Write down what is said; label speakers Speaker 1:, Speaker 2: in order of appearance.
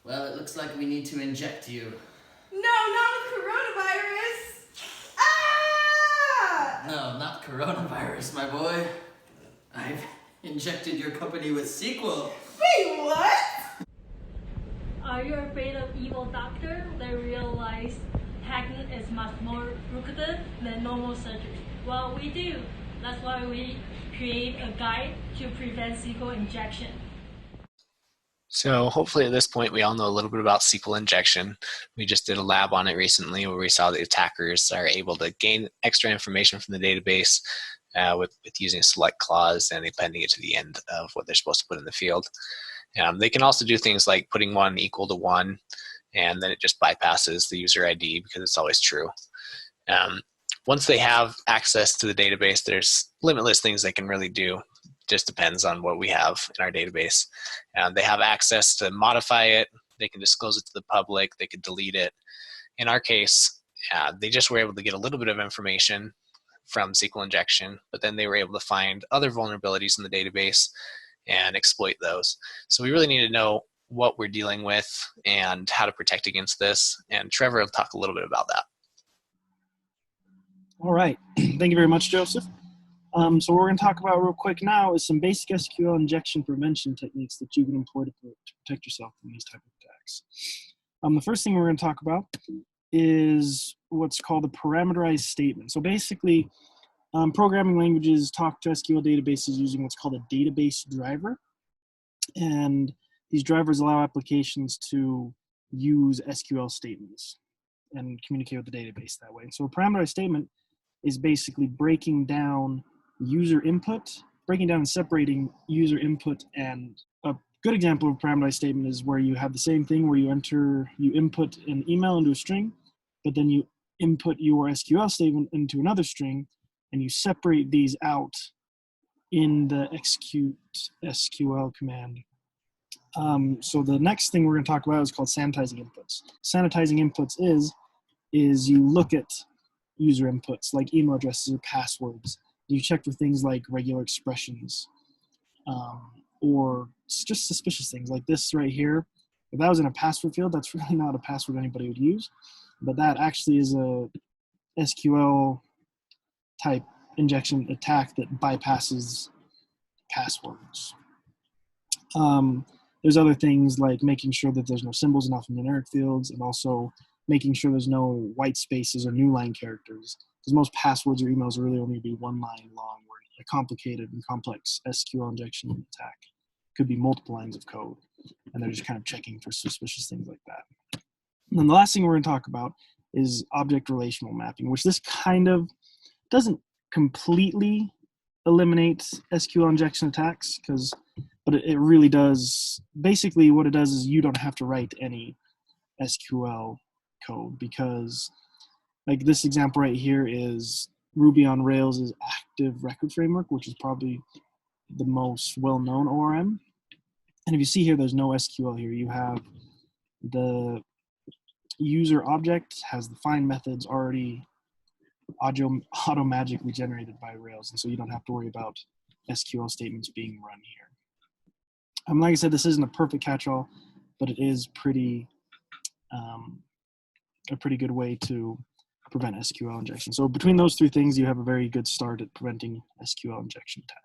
Speaker 1: Well, it looks like we need to inject you.
Speaker 2: No, not with coronavirus! Ah!
Speaker 1: No, not coronavirus, my boy. I've injected your company with SQL.
Speaker 2: Wait, what?
Speaker 3: Are you afraid of evil doctor that realize hacking is much more lucrative than normal surgery? Well, we do. That's why we create a guide to prevent SQL injection.
Speaker 4: So hopefully at this point we all know a little bit about SQL injection. We just did a lab on it recently where we saw that attackers are able to gain extra information from the database with using a select clause and appending it to the end of what they're supposed to put in the field. They can also do things like putting one equal to one, and then it just bypasses the user ID because it's always true. Once they have access to the database, there's limitless things they can really do. Just depends on what we have in our database. They have access to modify it. They can disclose it to the public. They could delete it. In our case, they just were able to get a little bit of information from SQL injection, but then they were able to find other vulnerabilities in the database and exploit those. So we really need to know what we're dealing with and how to protect against this. And Trevor will talk a little bit about that.
Speaker 5: All right. Thank you very much, Joseph. So what we're going to talk about real quick now is some basic SQL injection prevention techniques that you can employ to protect yourself from these type of attacks. The first thing we're going to talk about is what's called a parameterized statement. So basically, programming languages talk to SQL databases using what's called a database driver. And these drivers allow applications to use SQL statements and communicate with the database that way. So a parameterized statement is basically breaking down user input, breaking down and separating user input. And a good example of a parameterized statement is where you have the same thing where you input an email into a string, but then you input your SQL statement into another string, and you separate these out in the execute SQL command. So the next thing we're going to talk about is called sanitizing inputs. Sanitizing inputs is you look at user inputs like email addresses or passwords. You check for things like regular expressions or just suspicious things like this right here. If that was in a password field, that's really not a password anybody would use, but that actually is a SQL type injection attack that bypasses passwords. There's other things like making sure that there's no symbols in alphanumeric fields, and also making sure there's no white spaces or new line characters, because most passwords or emails really only be one line long, where a complicated and complex SQL injection attack could be multiple lines of code, and they're just kind of checking for suspicious things like that. And then the last thing we're going to talk about is object relational mapping, which this kind of doesn't completely eliminate SQL injection attacks, but it really does. Basically, what it does is you don't have to write any SQL code, because like this example right here is Ruby on Rails' active record framework, which is probably the most well-known ORM. And if you see here, there's no SQL here. You have the user object has the find methods already auto-magically generated by Rails, and so you don't have to worry about SQL statements being run here. Like I said, this isn't a perfect catch-all, but it is a pretty good way to prevent SQL injection. So between those three things, you have a very good start at preventing SQL injection attack.